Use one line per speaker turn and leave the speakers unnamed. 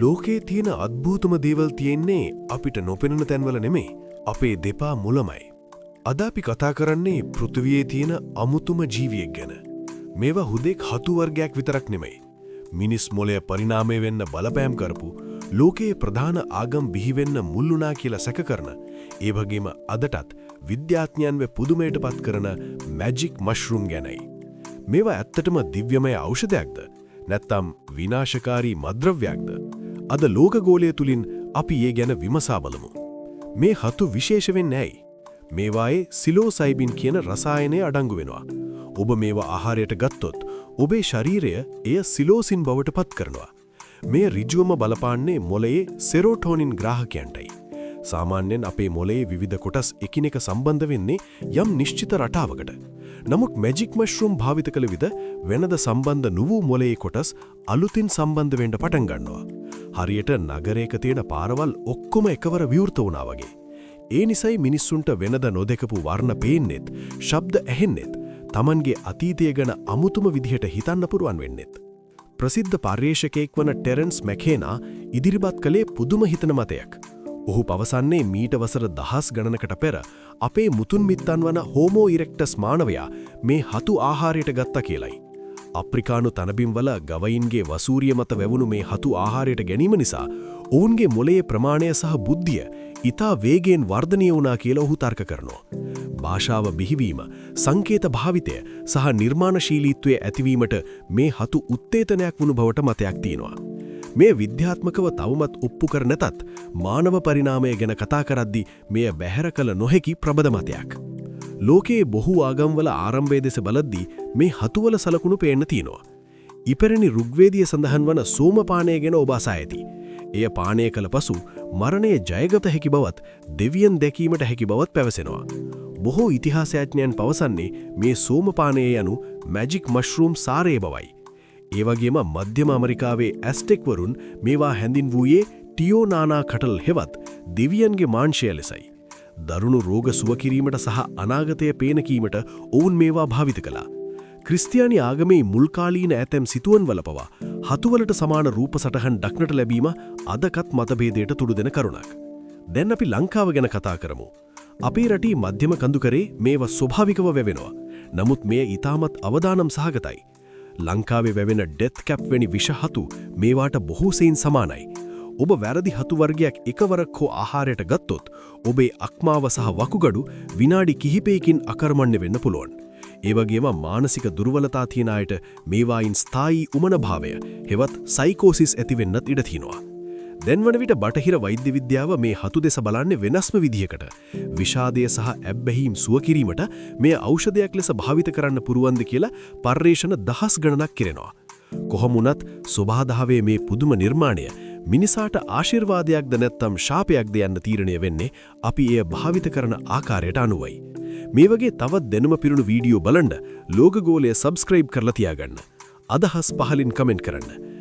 ලෝකයේ තියෙන අද්භූතම දේවල් තියෙන්නේ අපිට නොපෙනෙන තැන්වල නෙමෙයි අපේ දෙපා මුලමයි. අද අපි කතා කරන්නේ පෘථිවියේ තියෙන අමුතුම ජීවියෙක් ගැන. මේවා හුදෙක් හතු වර්ගයක් විතරක් නෙමෙයි. මිනිස් මොළය පරිණාමය වෙන්න බලපෑම් කරපු ලෝකයේ ප්‍රධාන ආගම් බිහි වෙන්න මුල් වුණා කියලා සැක කරන ඒ වගේම අදටත් විද්‍යාඥයන්ව පුදුමයට පත් කරන මැජික් මෂ්රූම් ගැනයි. මේවා ඇත්තටම දිව්‍යමය ඖෂධයක්ද නැත්නම් විනාශකාරී මද්‍රව්‍යයක්ද? අද ලෝකගෝලය තුලින් අපි ඒ ගැන විමසා බලමු. මේ හතු විශේෂ වෙන්නේ ඇයි? මේවායේ සිලෝසයිබින් කියන රසායනය අඩංගු වෙනවා. ඔබ මේවා ආහාරයට ගත්තොත් ඔබේ ශරීරය එය සිලෝසින් බවට පත් කරනවා. මේ ඍජුවම බලපාන්නේ මොළයේ සෙරෝටෝනින් ග්‍රාහකයන්ටයි. සාමාන්‍යයෙන් අපේ මොළයේ විවිධ කොටස් එකිනෙක සම්බන්ධ වෙන්නේ යම් නිශ්චිත රටාවකට. නමුත් මැජික් මෂ්රූම් භාවිත කළ විට වෙනද සම්බන්ධ නුවූ මොළයේ කොටස් අලුතින් සම්බන්ධ වෙන්න පටන් ගන්නවා. හරියට නගරයක තියෙන පාරවල් ඔක්කොම එකවර විවෘත වුණා වගේ. ඒ නිසයි මිනිස්සුන්ට වෙනද නොදකපු වර්ණ පේන්නෙත්, ශබ්ද ඇහෙන්නෙත්, Tamanගේ අතීතය ගැන අමුතුම විදිහට හිතන්න පුරුවන් වෙන්නෙත්. ප්‍රසිද්ධ පර්යේෂකයෙක් වන ටෙරන්ස් මැකේනා ඉදිරිපත් කළේ පුදුම හිතන මතයක්. ඔහු පවසන්නේ මීට වසර දහස් ගණනකට පෙර අපේ මුතුන් මිත්තන් වන හෝමෝ ඉරෙක්ටස් මානවයා මේ හතු ආහාරයට ගත්තා කියලයි. අප්‍රිකානු තනබිම්වල ගවයින්ගේ වසූරිය මත වැවුණු මේ හතු ආහාරයට ගැනීම නිසා ඔවුන්ගේ මොළයේ ප්‍රමාණය සහ බුද්ධිය ඉතා වේගයෙන් වර්ධනය වුණා කියලා ඔහු තර්ක කරනවා. භාෂාව බිහිවීම, සංකේත භාවිතය සහ නිර්මාණශීලීත්වය ඇතිවීමට මේ හතු උත්තේජනයක් වුණු බවට මතයක් තියෙනවා. මේ විද්‍යාත්මකව තවමත් ඔප්පු කර නැතත් මානව පරිණාමය ගැන කතා කරද්දී මෙය බැහැර කළ නොහැකි ප්‍රබල මතයක්. ලෝකයේ බොහෝ ආගම්වල ආරම්භයේ දෙස බලද්දී මේ හතුවල සලකුණු පේන්න තියෙනවා. ඉපැරණි ඍග්වේදයේ සඳහන් වන සෝමපානය ගැන ඔබ අසා ඇති. එය පානය කළ පසු මරණය ජයගත හැකි බවත් දෙවියන් දැකීමට හැකි බවත් පැවසෙනවා. බොහෝ ඉතිහාසඥයන් පවසන්නේ මේ සෝමපානය යනු මැජික් මෂ්රූම් සාරයේ බවයි. ඒ වගේම මධ්‍යම ඇමරිකාවේ ඇස්ටෙක්වරුන් මේවා හැඳින්වූයේ ටියෝනානා කටල් හෙවත් දෙවියන්ගේ මාංශය ලෙසයි. දරුණු රෝග සුව කිරීමට සහ අනාගතය පේන කීමට ඔවුන් මේවා භාවිත කළා. ක්‍රිස්තියානි ආගමේ මුල්කාලීන ඇතැම් සිතුවන්වල පවා හතුවලට සමාන රූප සටහන් දක්නට ලැබීම අදකත් මතභේදයට තුඩු දෙන කරුණක්. දැන් අපි ලංකාව ගැන කතා කරමු. අපේ රටේ මධ්‍යම කඳුකරේ මේවා ස්වභාවිකව වැවෙනවා. නමුත් මෙය ඊටමත් අවදානම් සහගතයි. ලංකාවේ වැවෙන ඩෙත් කැප් වැනි විෂ හතු මේවාට බොහෝ සෙයින් සමානයි. ඔබ වැරදි හතු වර්ගයක් එකවරක් හෝ ආහාරයට ගත්තොත් ඔබේ අක්මාව සහ වකුගඩු විනාඩි කිහිපයකින් අකර්මණ්‍ය වෙන්න පුළුවන්. ඒ වගේම මානසික දුර්වලතා තියෙන අයට මේවායින් ස්ථායී උමනභාවය හෙවත් සයිකෝසිස් ඇති වෙන්නත් ඉඩ තියෙනවා. දැන් වන විට බටහිර වෛද්‍ය විද්‍යාව මේ හතු දෙස බලන්නේ වෙනස්ම විදිහකට. විෂාදය සහ ඇබ්බැහිම් සුව කිරීමට මේ ඖෂධයක් ලෙස භාවිත කරන්න පුරුවන්ද කියලා පර්යේෂණ දහස් ගණනක් කෙරෙනවා. කොහොම වුණත් සබහාදාවේ මේ පුදුම නිර්මාණය මිනිසාට ආශිර්වාදයක්ද නැත්නම් ශාපයක්ද යන්න තීරණය වෙන්නේ අපි එය භාවිත කරන ආකාරයට අනුවයි. මේ වගේ තවත් දැනුම පිරුණු වීඩියෝ බලන්න ලෝකගෝලය සබ්ස්ක්‍රයිබ් කරලා තියාගන්න. අදහස් පහලින් කමෙන්ට් කරන්න.